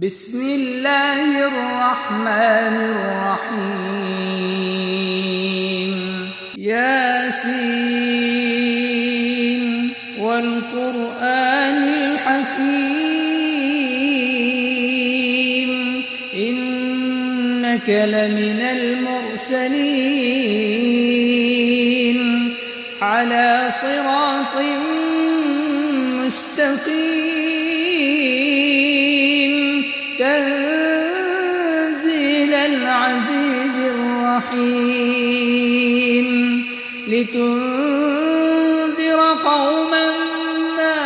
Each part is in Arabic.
بسم الله الرحمن الرحيم ياسين والقرآن الحكيم إنك لمن المرسلين على صراط مستقيم تنزيل العزيز الرحيم لتنذر قوما ما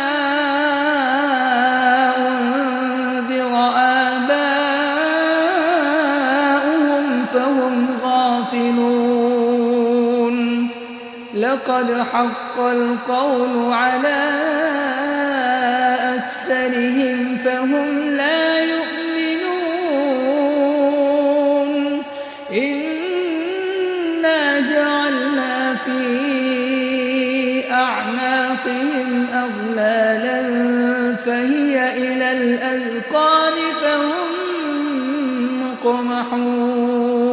أنذر آباؤهم فهم غافلون لقد حق القول على أكثرهم فهم لا يؤمنون إنا جعلنا في أعناقهم أغلالا فهي إلى الأذقان فهم مقمحون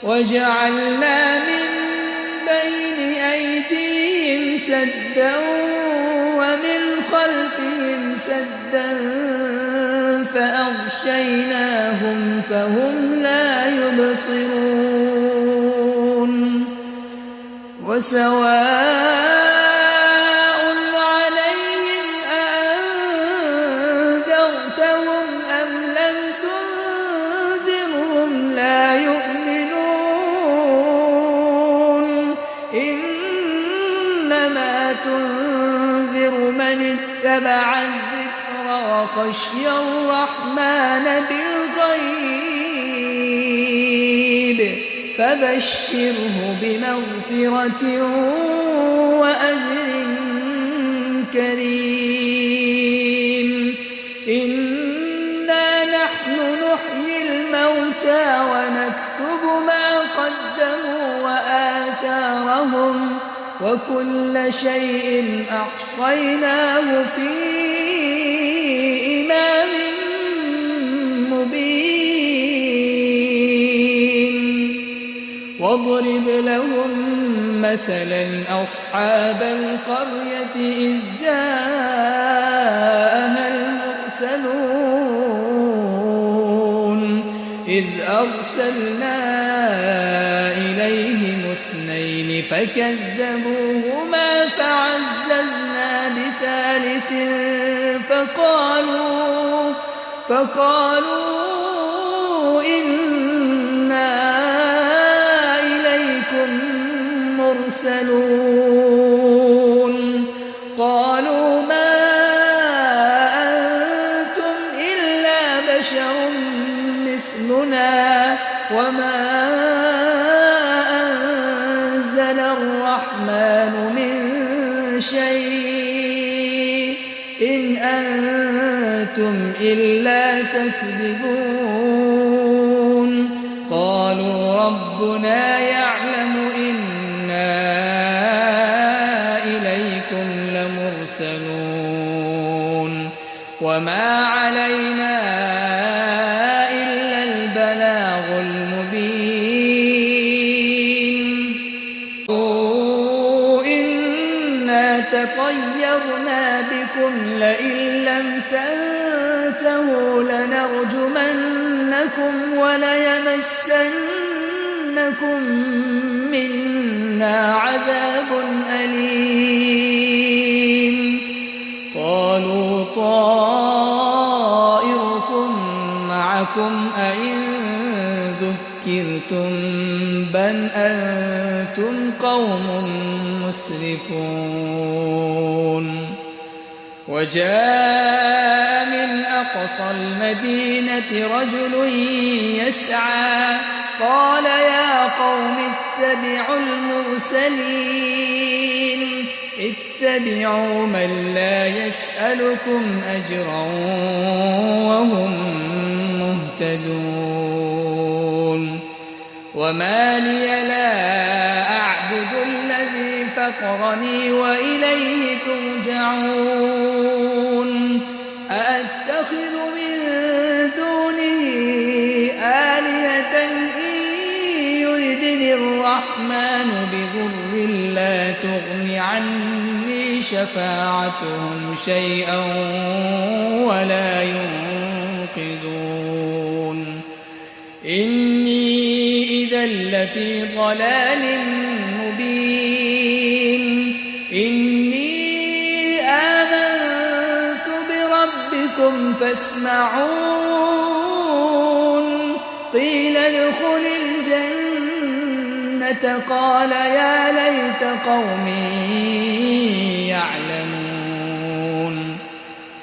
وجعلنا من بين أيديهم سدا ومن خلفهم سدا فأغشيناهم فهم لا يبصرون وسواء عليهم أأنذرتهم أم لم تنذرهم لا يؤمنون إنما تنذر من اتبع الذكر وخشي الرحمن بالغيب فبشره بمغفرة وأجر كريم إنا نحن نحيي الموتى ونكتب ما قدموا وآثارهم وكل شيء أحصيناه في إمام مبين واضرب لهم مثلا أصحاب القرية إذ جاءها المرسلون إذ أرسلنا إليهم اثنين فكذبوهما فعززنا بثالث فقالوا إنا إليكم مرسلون قالوا ما أنتم إلا بشر مثلنا وما أنزل الرحمن من شيء إن أنتم إلا تكذبون قالوا ربنا يعلم إنا إليكم لمرسلون وما علينا إلا البلاغ المبين إنا تطيرنا بكم لئن لم تنتهوا لنرجمنكم وليمسنكم منا عذاب أليم قالوا طائركم معكم أئن ذكرتم بل أنتم قوم مسرفون وجاء من أقصى المدينة رجل يسعى قال يا قوم اتبعوا المرسلين اتبعوا من لا يسألكم أجرا وهم مهتدون وما لي لا أعبد الذي فطرني وإليه ترجعون أأتخذ من دونه آلهة إن يردني الرحمن بضر لا تغن عني شفاعتهم شيئا ولا ينقذون إني إذا لفي ضلال مبين إني آمنت بربكم فاسمعون قيل ادخل الجنة قال يا ليت قومي يعلمون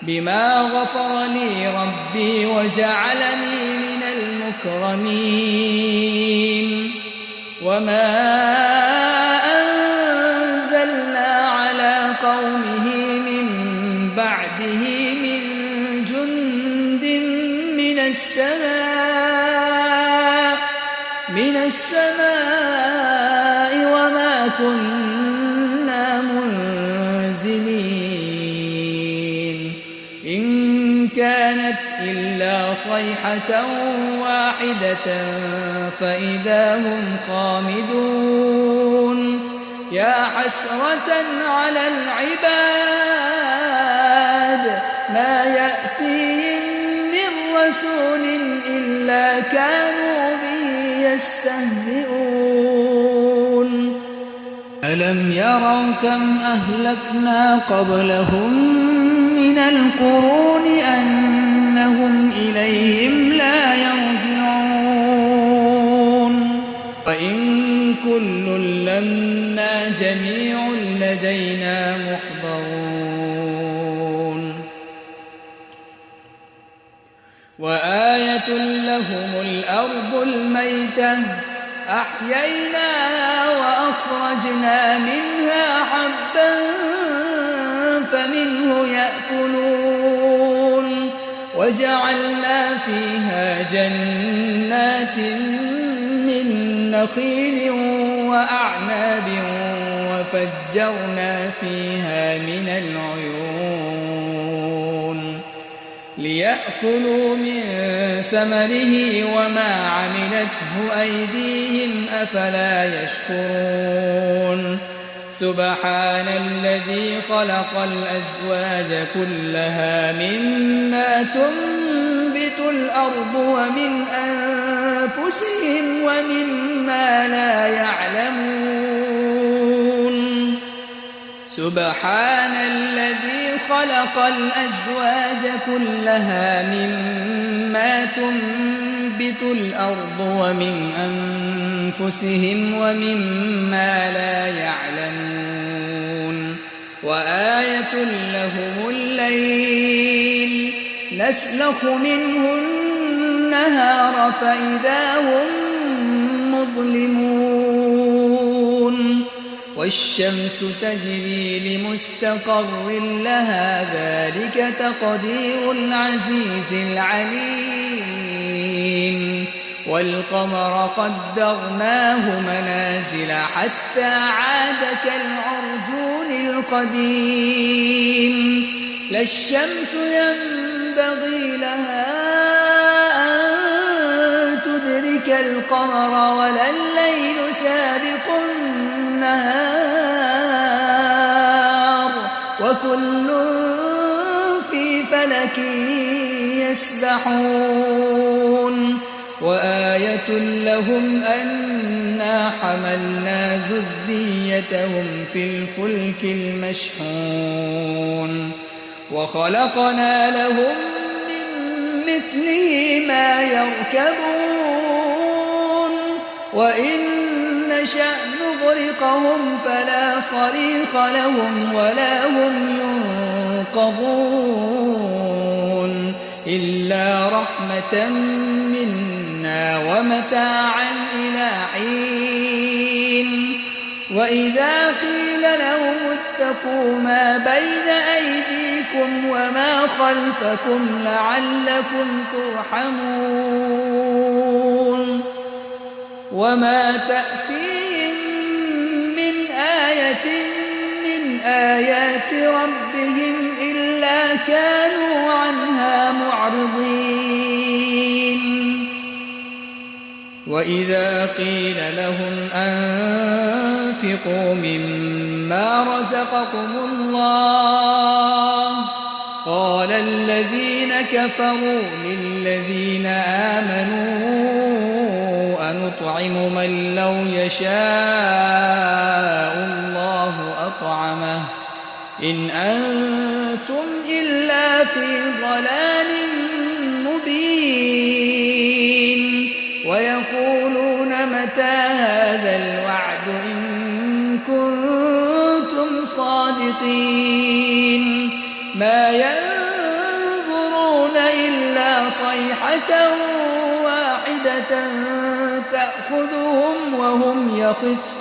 بما غفر لي ربي وجعلني من المكرمين وما أنزلنا على قومه من بعده من جند من السماء وما كنا منزلين إن كانت إلا صيحة واحدة فإذا هم خامدون يا حسرة على العباد ما يأتيهم من رسول إلا كانوا به يستهزئون ألم يروا كم أهلكنا قبلهم من القرون أنهم إليهم لا يرجعون وإن كل لما جميع لدينا محضرون وآية لهم الأرض الميتة أحييناها وأخرجنا منها حبا فمنه يأكلون وجعلنا فيها جنات من نخيل وأعناب وفجرنا فيها من العيون ليأكلوا من ثمره وما عملته أيديهم أفلا يشكرون سبحان الذي خلق الأزواج كلها مما تنبت الأرض ومن أنفسهم ومما لا يعلمون سبحان الذي خلق الأزواج كلها مما تنبت الأرض ومن أنفسهم ومما لا يعلمون وآية لهم الليل نسلخ منه النهار فإذا هم مظلمون والشمس تجري لمستقر لها ذلك تقدير العزيز العليم والقمر قدرناه منازل حتى عاد كالعرجون القديم لا الشمس ينبغي لها أن تدرك القمر ولا الليل سابق النهار وكل في فلك يسبحون وآية لهم أنا حملنا ذريتهم في الفلك المشحون وخلقنا لهم من مثله ما يركبون وإن نشأ نغرقهم فلا صريخ لهم ولا هم ينقذون إلا رحمة منا ومتاعا إلى حين وإذا قيل لهم اتقوا ما بين أيديكم وما خلفكم لعلكم ترحمون وما تأتيهم من آية من آيات ربهم إلا كانوا عنها معرضين. وإذا قيل لهم أنفقوا مما رزقكم الله قال الذين كفروا للذين آمنوا أنطعم من لو يشاء الله أطعمه إن أنتم إلا في ضلال مبين. ويقولون متى هذا الوعد إن كنتم صادقين ما ينظرون إلا صيحة واحدة تأخذهم وهم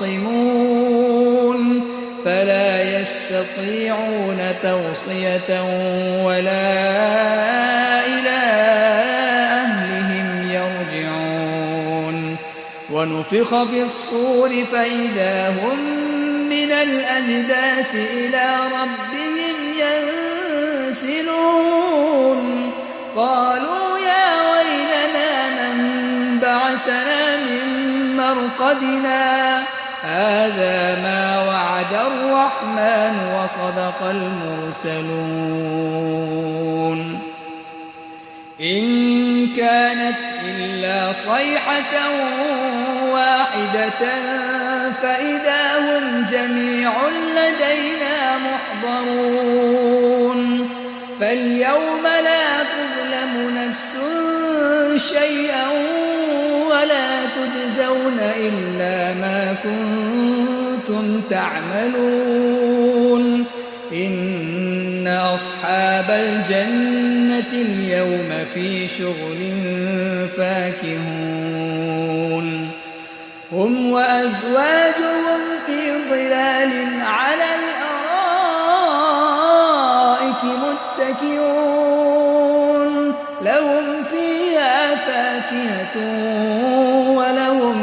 يخصمون فلا يستطيعون توصية ولا إلى أهلهم يرجعون. ونفخ في الصور فإذا هم من الأجداث إلى ربهم ينسلون. قالوا يا ويلنا من بعثنا من مرقدنا هذا ما وعد الرحمن وصدق المرسلون. إن كانت إلا صيحة واحدة فإذا هم جميع لدينا محضرون. فاليوم لا تظلم نفس شيئا ولا تجزون إلا ما كنتم تعملون. إن أصحاب الجنة اليوم في شغل فاكهون هم وأزواجهم في ظلال على الأرائك متكئون لهم فيها فاكهة ولهم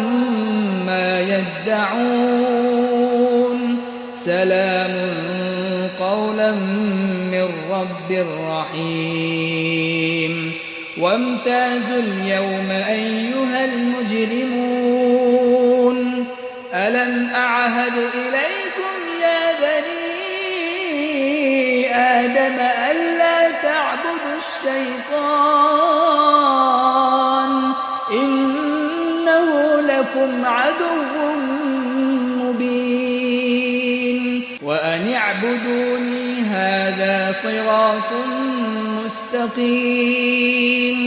ما يدعون سلام قولا من رب رحيم. وامتازوا اليوم أيها المجرمون ألم أعهد إليكم يا بني آدم ألا تعبدوا الشيطان إنه لكم عدو مبين. وأن اعبدوني هذا صراط مستقيم.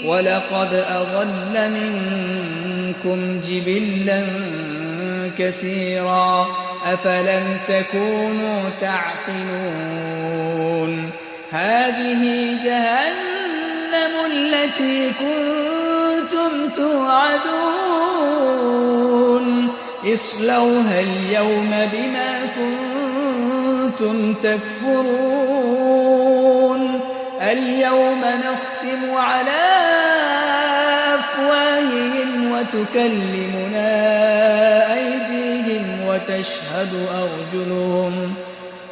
ولقد أضل منكم جبلا كثيرا أفلم تكونوا تعقلون. هذه جهنم التي كنتم توعدون اصلوها اليوم بما كنتم تكفرون. اليوم نختم على أفواههم وتكلمنا أيديهم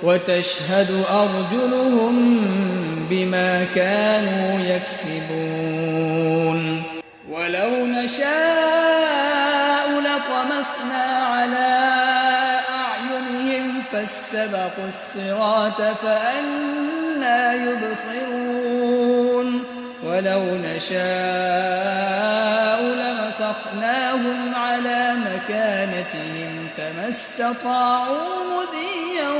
وتشهد أرجلهم بما كانوا يكسبون. ولو نشاء لطمسنا على أعينهم فاستبقوا الصراط فأنى يبصرون. ولو نشاء لمسخناهم على مكانتهم فما استطاعوا مضيا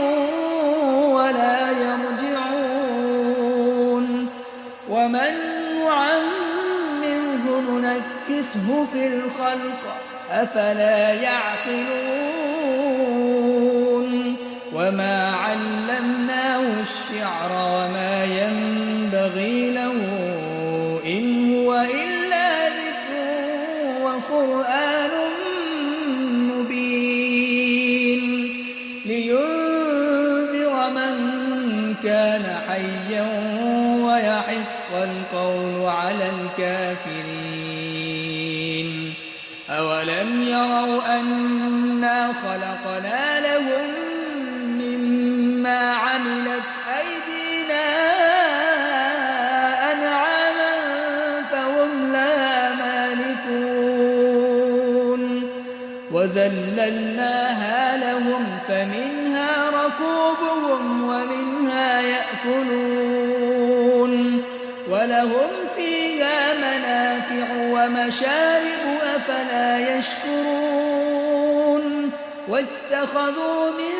ولا يرجعون. ومن نعمره ننكسه في الخلق أفلا يعقلون. وما علمناه الشعر وما ينبغي له إن هو إلا ذكر وقرآن مبين لينذر من كان حيا ويحق القول على الكافرين. أولم يروا أنا خلقنا لهم مما عملت أيدينا وذللناها لهم فمنها ركوبهم ومنها يأكلون ولهم فيها منافع ومشارب أفلا يشكرون واتخذوا من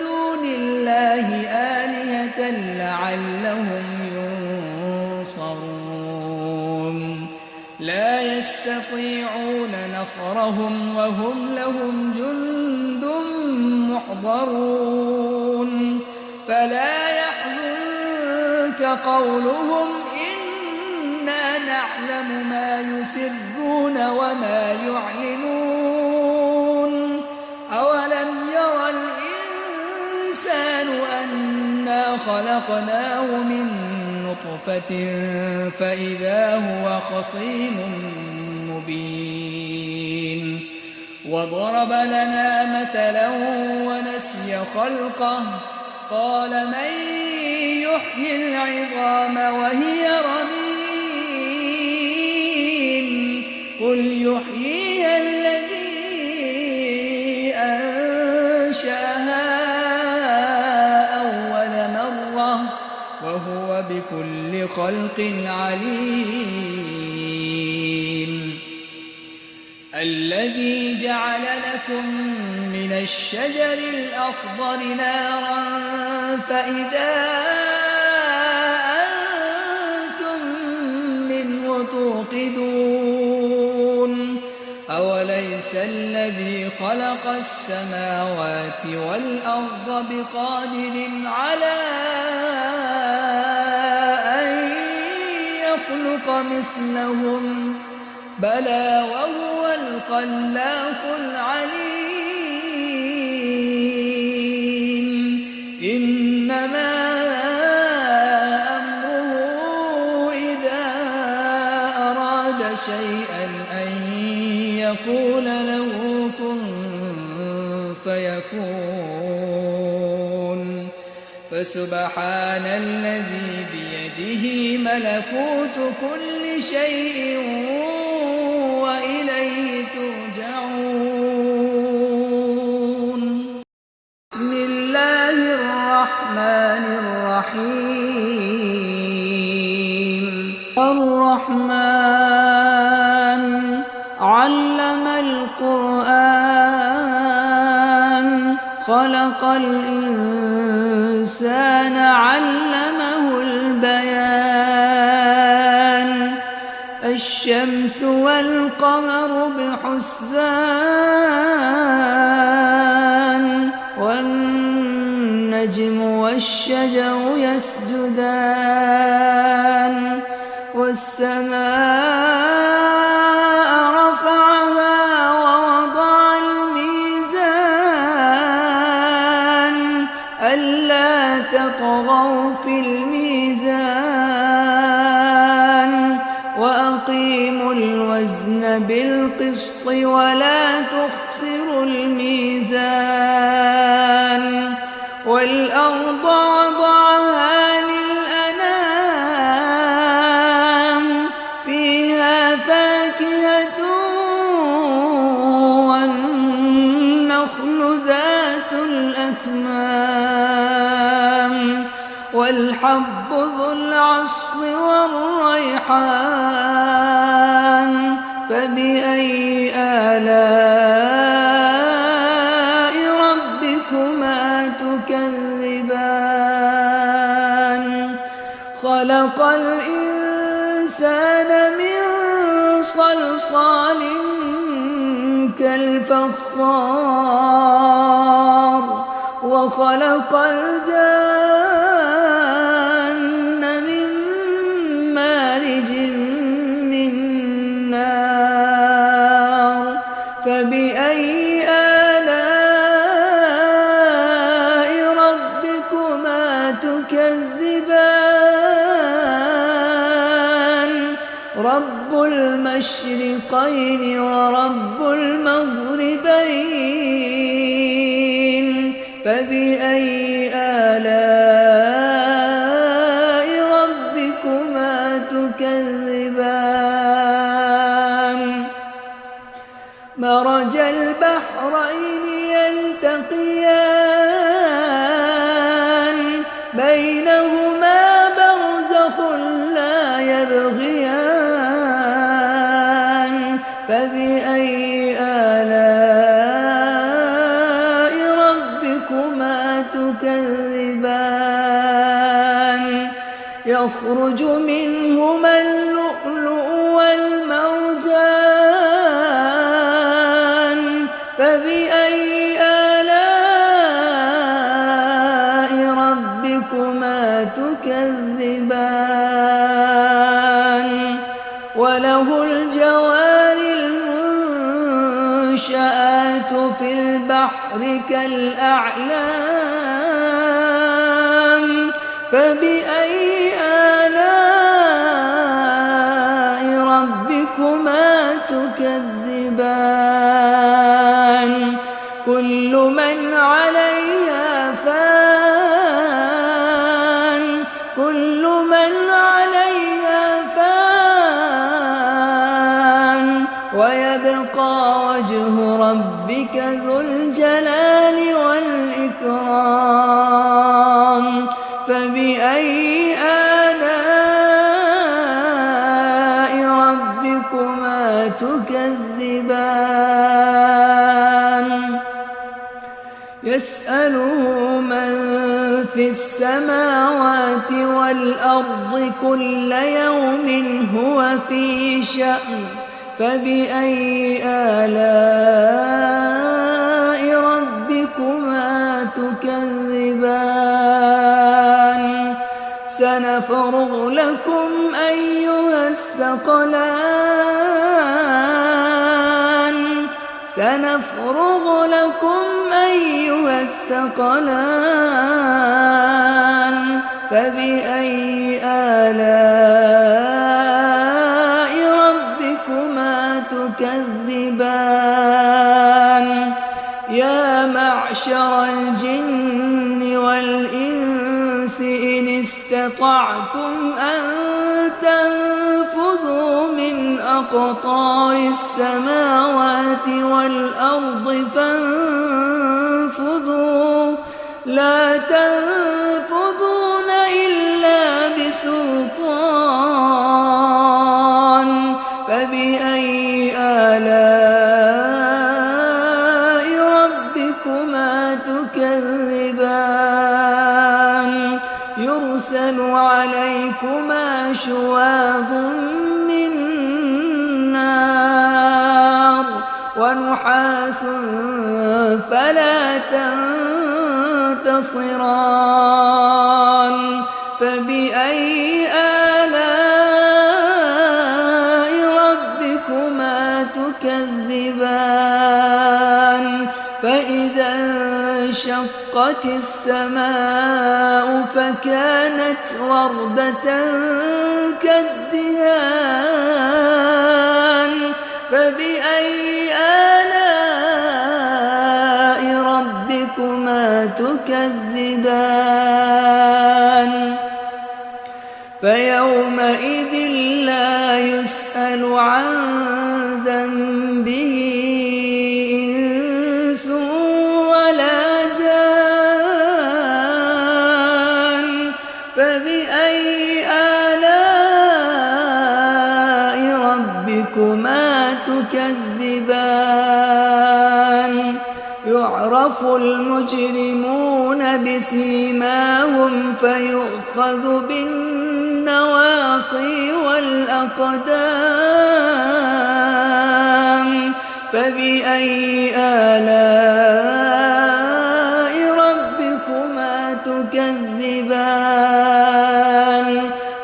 دون الله آلهة لعلهم ينصرون لا يستطيعون نصرهم وهم لهم جند محضرون فلا يحزنك قولهم إنا نعلم ما يسرون وما يعلنون أولم ير الإنسان أنا خلقناه من نطفة فإذا هو خصيم مبين وضرب لنا مثلا ونسي خلقه قال من يحيي العظام وهي رميم قل يحييها الذي أنشأها أول مرة وهو بكل خلق عليم الذي جعل لكم من الشجر الأخضر نارا فإذا أنتم منه توقدون أوليس الذي خلق السماوات والأرض بقادر على أن يخلق مثلهم بلى وهو الخلاق العليم إنما أمره إذا أراد شيئا أن يقول له كن فيكون فسبحان الذي بيده ملكوت كل شيء وإليه ترجعون بسم الله الرحمن الرحيم الرحمن علم القرآن خلق الإنسان علمه البيان الشمس والقمر بحسبان والنجم والشجر يسجدان والسماء رفعها ووضع الميزان ألا تطغوا في الميزان وأقيموا الوزن بالقسط ولا تخسروا الميزان والأرض وضعها للأنام فيها فاكهة والنخل ذات الأكمام والحب ذو العصف والريحان فبأي آلاء ربكما تكذبان خلق الإنسان من صلصال كالفخار وخلق الجن من مارج من نار فبأي آلاء ربكما تكذبان رب المشرقين ورب المغربين فبأي آلاء ربكما تكذبان مرج البحرين يلتقيان بينهما برزخ لا يبغيان فبأي آلاء ربكما تكذبان يخرج منهما اللؤلؤ والمرجان فبأي آلاء ربكما تكذبان وله الجوار المنشآت في البحر كالأعلام فبأي آلاء ربكما تكذبان كل من عليها فان كل من عليها فان ويبقى وجه ربك ذو الجلال والإكرام فبأي آلاء ربكما تكذبان يسأله من في السماوات والأرض كل يوم هو في شأن فبأي آلاء ربكما تكذبان سنفرغ لكم أيها الثقلان سنفرغ لكم أيها الثقلان فبأي آلاء ربكما تكذبان يا معشر الجن والإنس إن استطعتم أن تنفذوا من أقطار السماوات والأرض فانفذوا لا تنفذون إلا بسلطان فبأي آلاء ربكما تكذبان يرسل عليكما شواظ من نار ونحاس فلا تنتصران فبأي آلاء ربكما تكذبان فإذا انشقت السماء فكانت وردة كالدهان فبأي آلاء ربكما تكذبان فيومئذ لا يسأل عن ذنبه إنس ولا جان فبأي آلاء ربكما تكذبان يعرف المجرمون بسيماهم فيؤخذ بالنواصي والأقدام فبأي آلاء ربكما تكذبان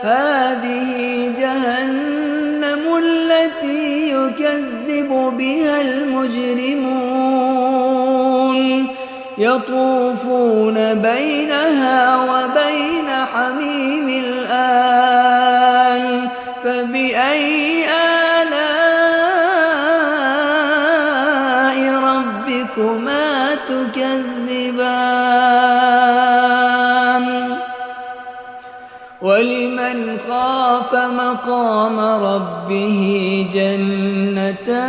هذه جهنم التي يكذب بها المجرمون يطوفون بينها وبين حميم الآن فبأي آلاء ربكما تكذبان ولمن خاف مقام ربه جنتان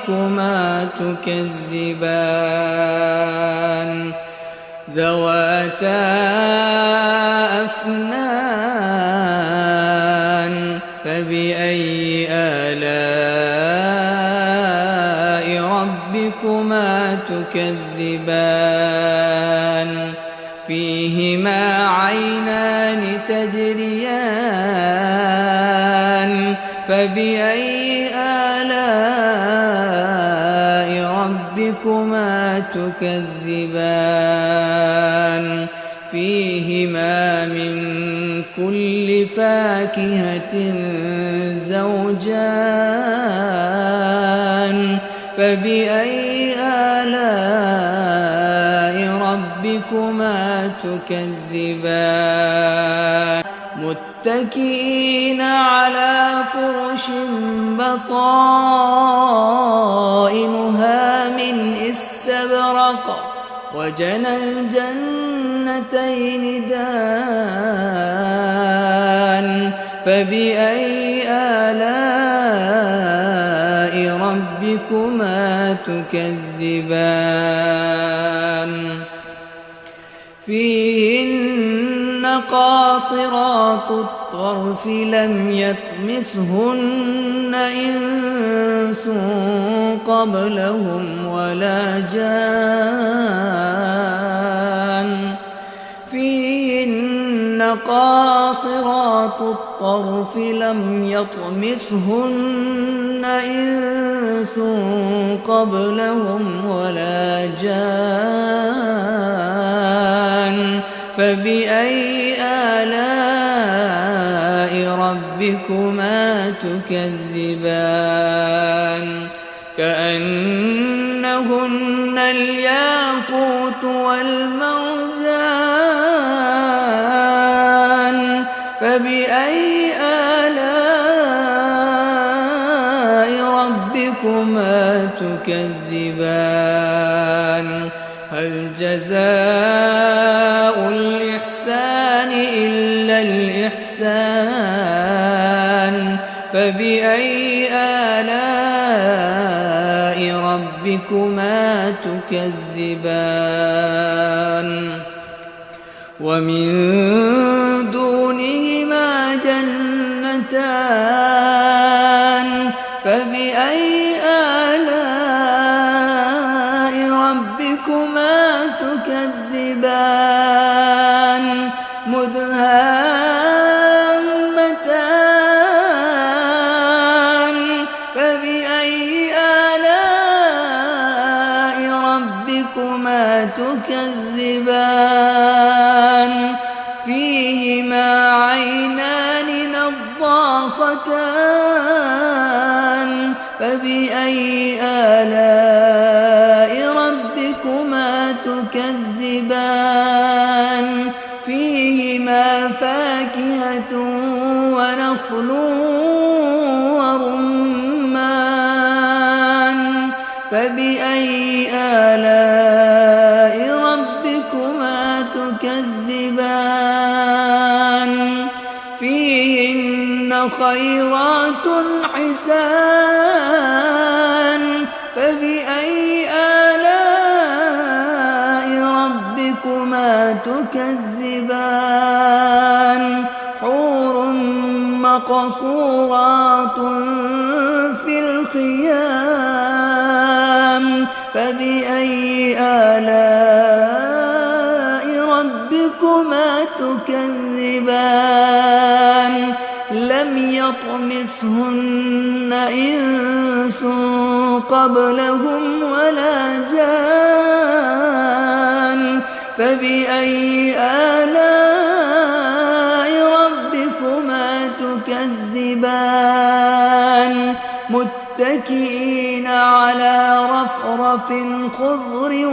ربكما تكذبان ذواتا أفنان فبأي آلاء ربكما تكذبان فيهما عينان تجريان فبأي آلاء ربكما تكذبان فيهما من كل فاكهة زوجان فبأي آلاء ربكما تكذبان متكئين على فرش بطائنها من استبرق وجنى الجنتين دان فبأي آلاء ربكما تكذبان فيهن قاصرات الطرف لم يطمثهن إنس قبلهم ولا جان فيهن قاصرات الطرف لم يطمثهن إنس قبلهم ولا جان فبأي آلاء ربكما تكذبان كأنهن الياقوت والمرجان فبأي آلاء ربكما تكذبان هل جزاء الإحسان إلا الإحسان فبأي آلاء ربكما تكذبان ومن دونهما جنتان فبأي آلاء ربكما تكذبان مدهامتان فبأي آلاء ربكما تكذبان فيهما عينان نضاختان فبأي آلاء ربكما تكذبان فيهما فاكهة ونخل ورمان فبأي آلاء ربكما تكذبان فيهن خيرات حسان فبأي آلاء ربكما تكذبان حور مقصورات في الخيام فبأي آلاء ربكما تكذبان لم يطمثهن إنس قبلهم ولا جان فبأي آلاء ربكما تكذبان متكئين على رفرف خضر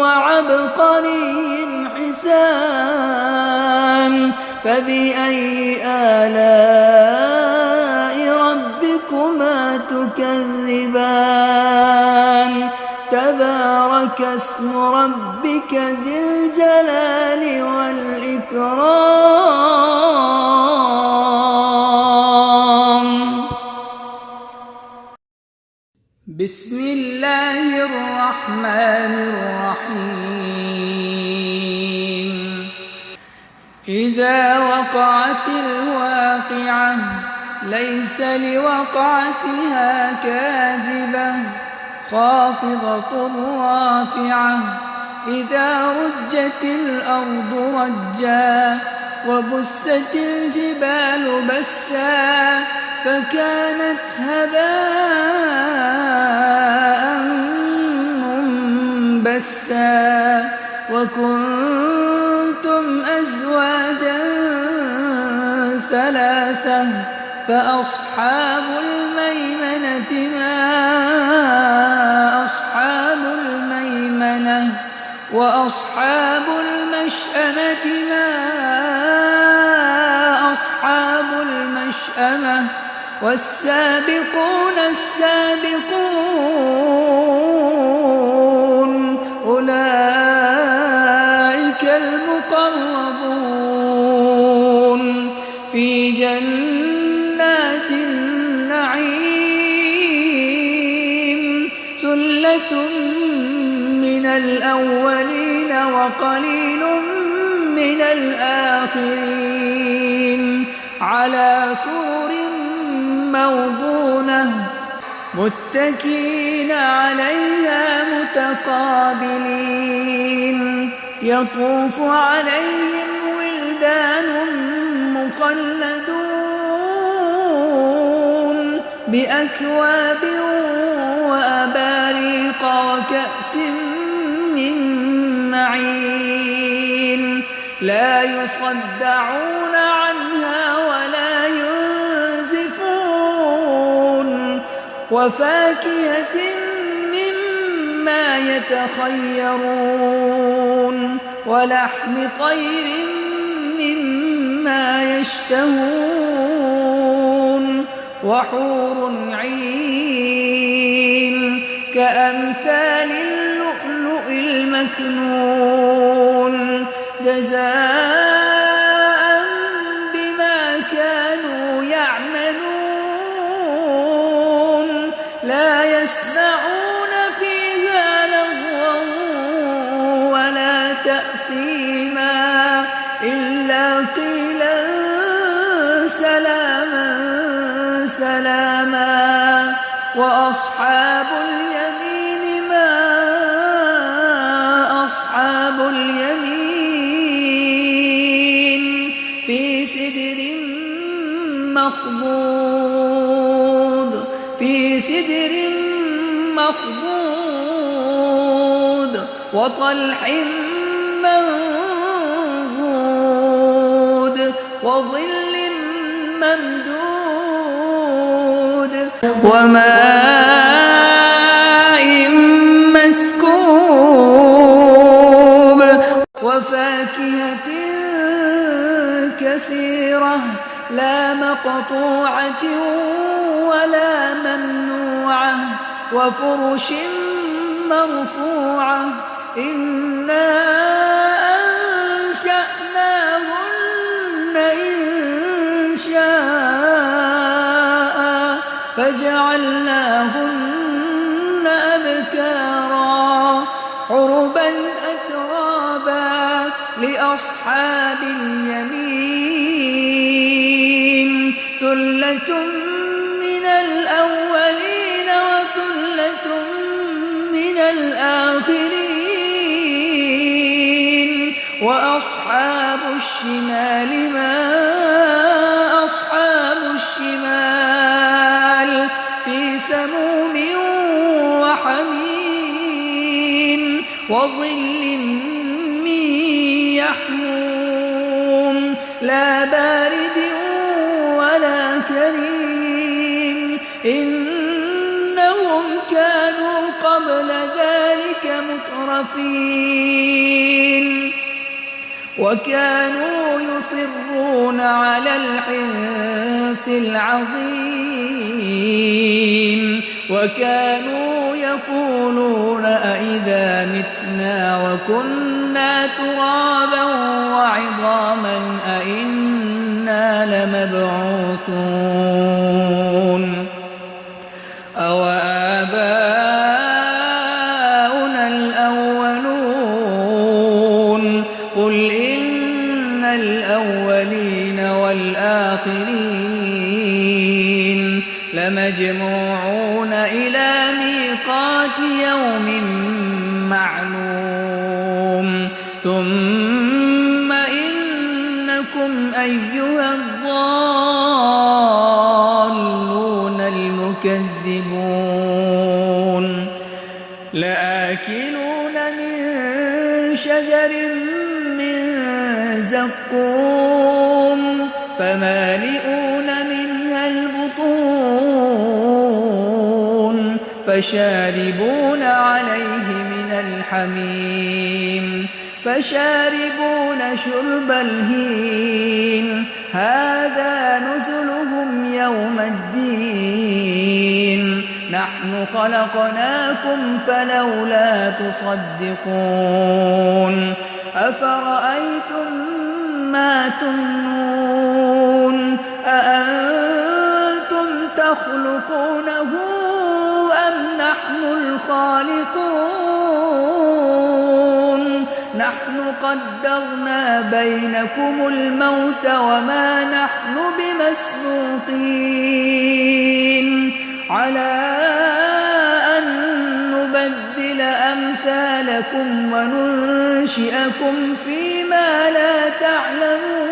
وعبقري حسان فبأي آلاء ربكما تكذبان تبارك اسم ربك ذي الجلال والإكرام بسم الله الرحمن الرحيم إذا وقعت الواقعة ليس لوقعتها كاذبة خافضة رافعة إذا رجت الأرض رجا وبست الجبال بسا فكانت هباء منبثا وكنتم أزواجا ثلاثة فأصحاب الميمنة ما أصحاب الميمنة وأصحاب المشأمة ما أصحاب المشأمة والسابقون السابقون أولئك المقربون في جنات النعيم ثلة من الأولين وقليل من الآخرين على سرر موضونة متكئين عليها متقابلين يطوف عليهم ولدان مخلدون بأكواب وأباريق وكأس من معين لا يصدعون عنها ولا ينزفون وفاكهة مما يتخيرون ولحم طير مما يشتهون وحور عين كأمثال اللؤلؤ المكنون جزاء بما كانوا يعملون لا يسمعون فيها لغوا ولا تأثيما إلا قيلا سلاما سلاما وأصحاب اليمين ما أصحاب اليمين في سدر مخضود في سدر مخضود وطلح منضود وظل ممدود وماء مسكوب وفاكهة كثيرة لا مقطوعة ولا ممنوعة وفرش مرفوعة إنا أنشأناهن إنشاء فجعلناهن أبكارا عربا أترابا لأصحاب اليمين ثلة من الأولين وثلة من الآخرين وأصحاب الشمال ما أصحاب الشمال في سموم وحميم وظل من يحموم لا بارد ولا كريم إنهم كانوا قبل ذلك مترفين وكانوا يصرون على الحنث العظيم وكانوا يقولون أئذا متنا وكنا ترابا وعظاما أئنا لمبعوثون أو آباؤنا الأولين والآخرين لمجموعون إلى ميقات يوم معلوم ثم إنكم أيها الضالون المكذبون لآكلون من شجر من زقوم فمالئون منها البطون فشاربون عليه من الحميم فشاربون شرب الهيم هذا نزلهم يوم الدين نحن خلقناكم فلولا تصدقون أفرأيتم ما تمنون أأنتم تخلقونه أم نحن الخالقون نحن قدرنا بينكم الموت وما نحن بمسبوقين على أن نبدل أمثالكم وننشئكم فيما لا تعلمون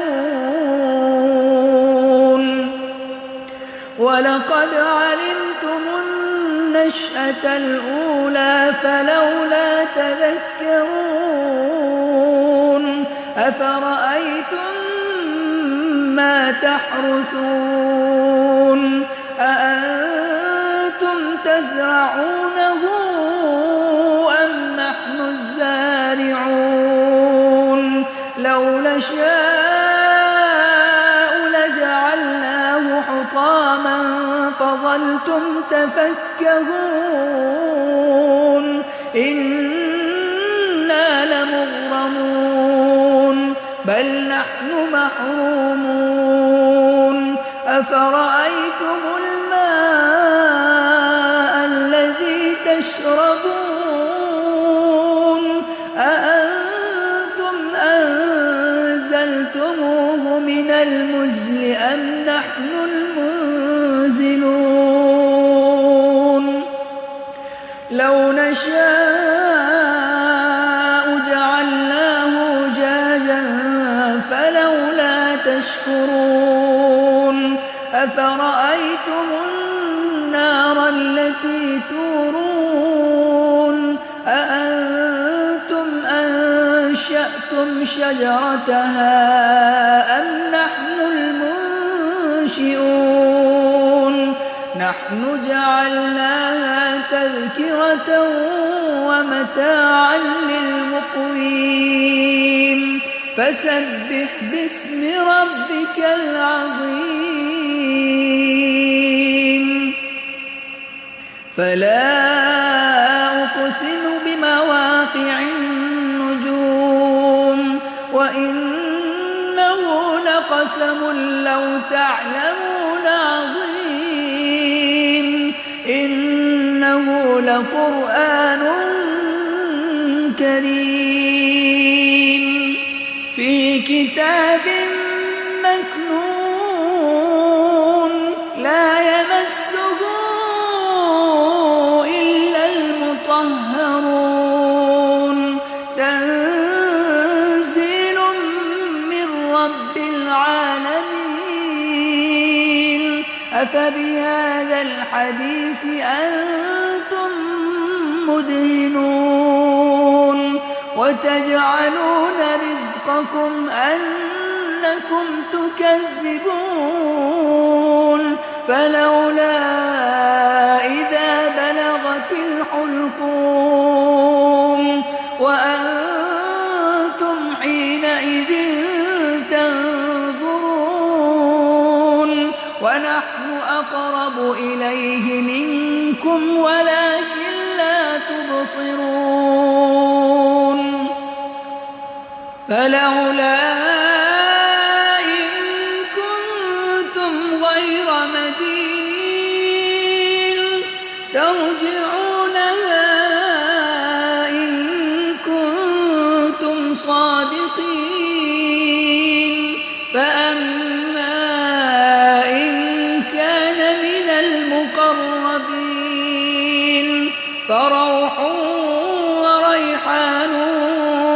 ولقد علمتم النشأة الأولى فلولا تذكرون أفرأيتم ما تحرثون أأنتم تزرعونه أم نحن الزارعون لو نشاء لجعلناه حطاما فظلتم تفكهون إنا لمغرمون بل نحن محرومون أفرأيتم الماء الذي تشربون أأنتم أنزلتموه من المزل أم نحن المنزلون لو نشاء جعلناه جاجا فلولا تشكرون أفرأيتم النار التي تورون أأنتم أنشأتم شجرتها أم نحن المنشئون نحن جعلناها تذكرة ومتاعا للمقوين فسبح باسم ربك العظيم فلا أقسم بمواقع النجوم وإنه لقسم لو تعلمون عظيم إنه لقرآن كريم في كتاب مكنون لا يمسه إلا المطهرون تنزيل من رب العالمين أفبهذا الحديث أنتم مدهنون وتجعلون رزقكم أنكم تكذبون فلولا إذا بلغت الحلقوم وأنتم حينئذ تنظرون ونحن أقرب إليه منكم ولكن لا تبصرون فلولا إن كنتم غير مدينين ترجعونها إن كنتم صادقين فأما إن كان من المقربين فروح وريحان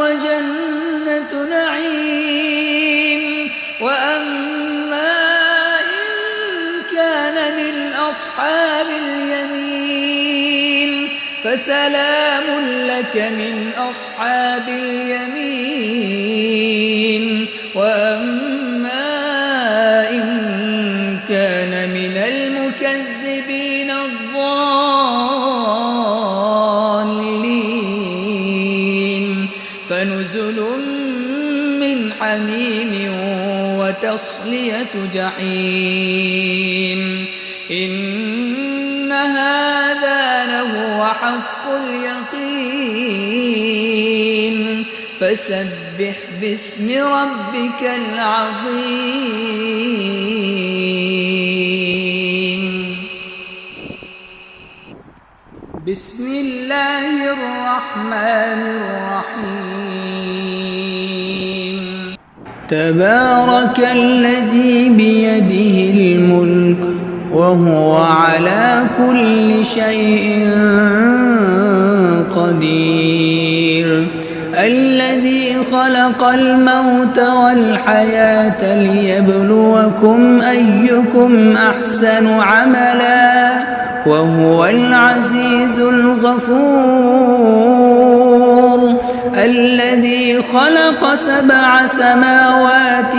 وجنة نعيم. وأما إن كان من أصحاب اليمين فسلام لك من أصحاب اليمين. وأما إن كان من المكذبين الضالين فنزل من حميم وتصلية جحيم. إن هذا لهو حق اليقين. فسبح باسم ربك العظيم. بسم الله الرحمن الرحيم. تبارك الذي بيده الملك وهو على كل شيء قدير. الذي خلق الموت والحياة ليبلوكم أيكم أحسن عملا وهو العزيز الغفور. الذي خلق 7 سماوات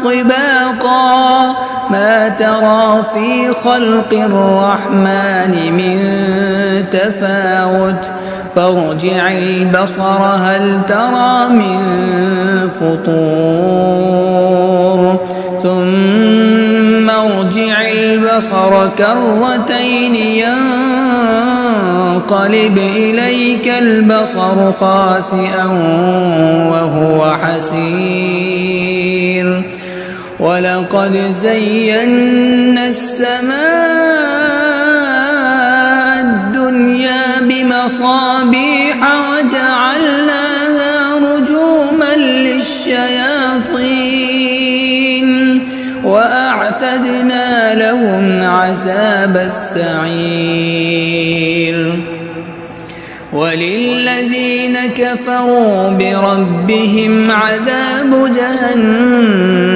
طباقا ما ترى في خلق الرحمن من تفاوت فارجع البصر هل ترى من فطور ثم ارجع البصر كرتين ينقلب إليك البصر خاسئا وهو حسير. ولقد زينا السماء الدنيا بمصابيح وجعلناها رجوما للشياطين وأعتدنا لهم عذاب السعير. وللذين كفروا بربهم عذاب جهنم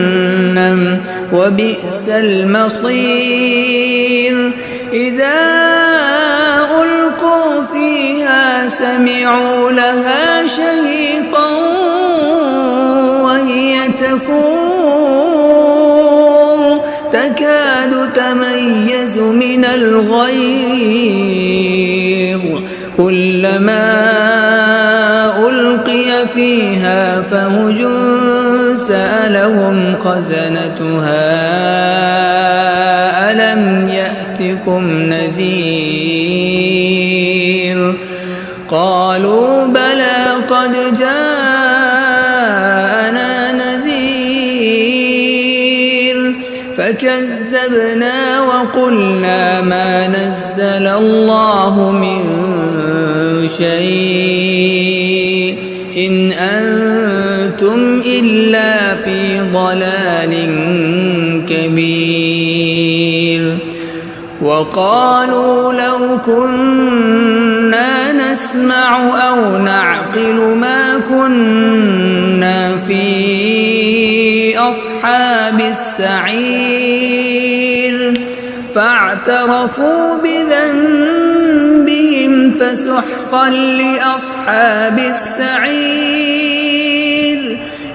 وبئس المصير. إذا ألقوا فيها سمعوا لها شهيقا وهي تفور تكاد تميز من الغيظ كلما ألقي فيها فوج سألهم خزنتها ألم يأتكم نذير قالوا بلى قد جاءنا نذير فكذبنا وقلنا ما نزل الله من شيء إن أنتم إلا في ضلال كبير. وقالوا لو كنا نسمع أو نعقل ما كنا في أصحاب السعير فاعترفوا بذنبهم فسحقا لأصحاب السعير.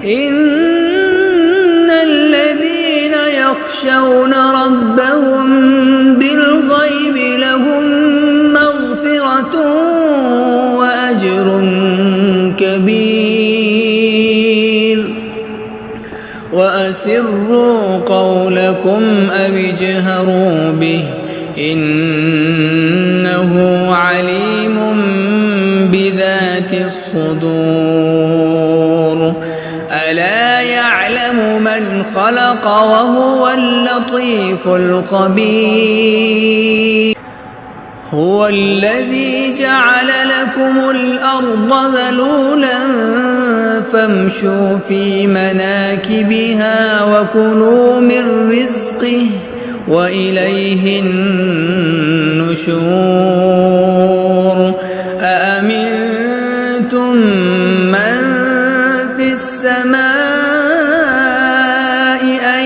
إن الذين يخشون ربهم بالغيب لهم مغفرة وأجر كبير. وأسروا قولكم أو اجهروا به إنه عليم بذات الصدور. ألا يعلم من خلق وهو اللطيف الخبير. هو الذي جعل لكم الأرض ذلولا فامشوا في مناكبها وكلوا من رزقه وإليه النشور أأمنتم من في السماء أن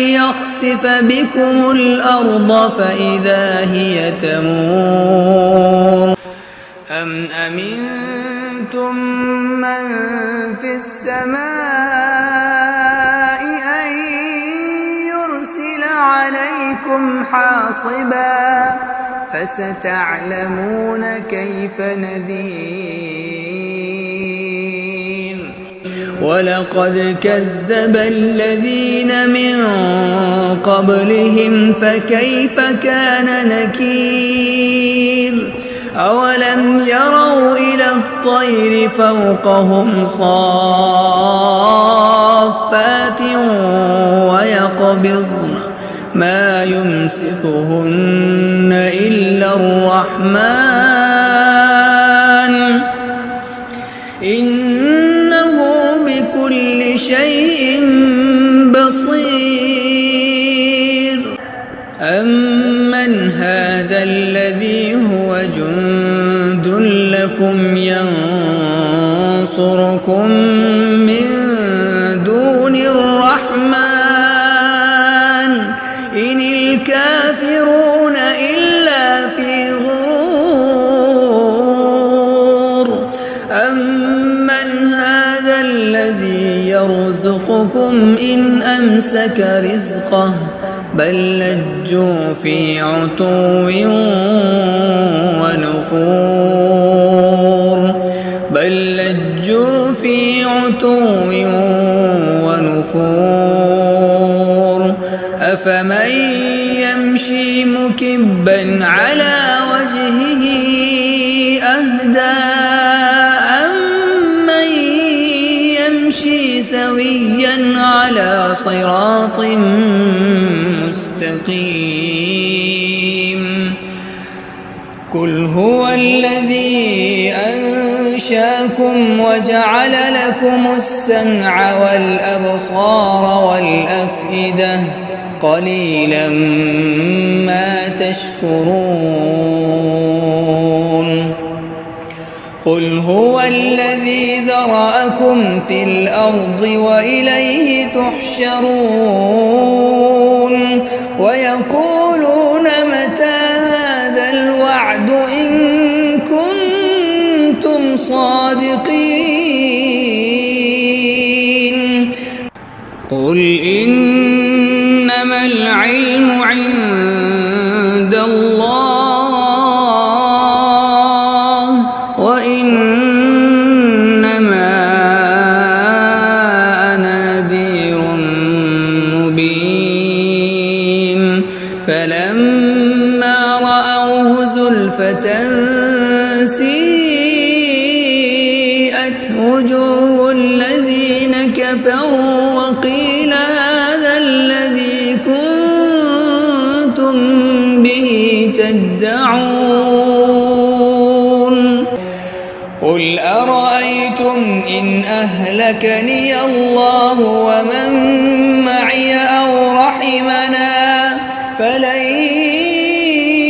يخسف بكم الأرض فإذا هي تمور أم أمنتم من في السماء أن يرسل عليكم حاصبا فستعلمون كيف نذير ولقد كذب الذين من قبلهم فكيف كان نكير أولم يروا إلى الطير فوقهم صافات ويقبضن ما يمسكهن إلا الرحمن إنه بكل شيء بصير أمن هذا الذي هو جند لكم ينصركم من دون الرحمن إن الكافرون إلا في غرور أمن هذا الذي يرزقكم إن أمسك رزقه بل لجوا في عتو ونفور أفمن يمشي مكبا على وجهه أهدى أمن يمشي سويا على صراط مستقيم قل هو الذي أنشاكم وجعل لكم السمع والأبصار والأفئدة قليلا ما تشكرون قل هو الذي ذرأكم في الأرض وإليه تحشرون ويقولون متى هذا الوعد إن كنتم صادقين قل إنما العلم عند الله وإنما أنا نذير مبين فلما رأوه زلفة سيئت وجوه الذين كفروا وقيل هذا الذي كنتم به تدعون قل أرأيتم إن أهلكني الله ومن معي أو رحمنا فلن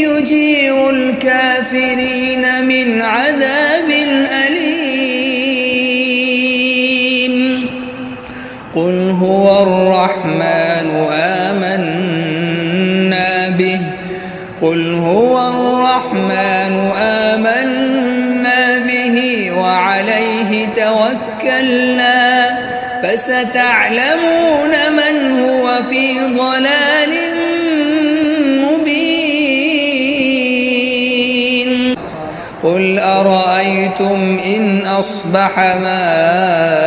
يجير الكافرين من عذاب أليم قل هو الرحمن آمنا به قل هو الرحمن آمنا به وعليه توكلنا فستعلمون من هو في ضلال مبين قل أرأيتم إن أصبح ماؤكم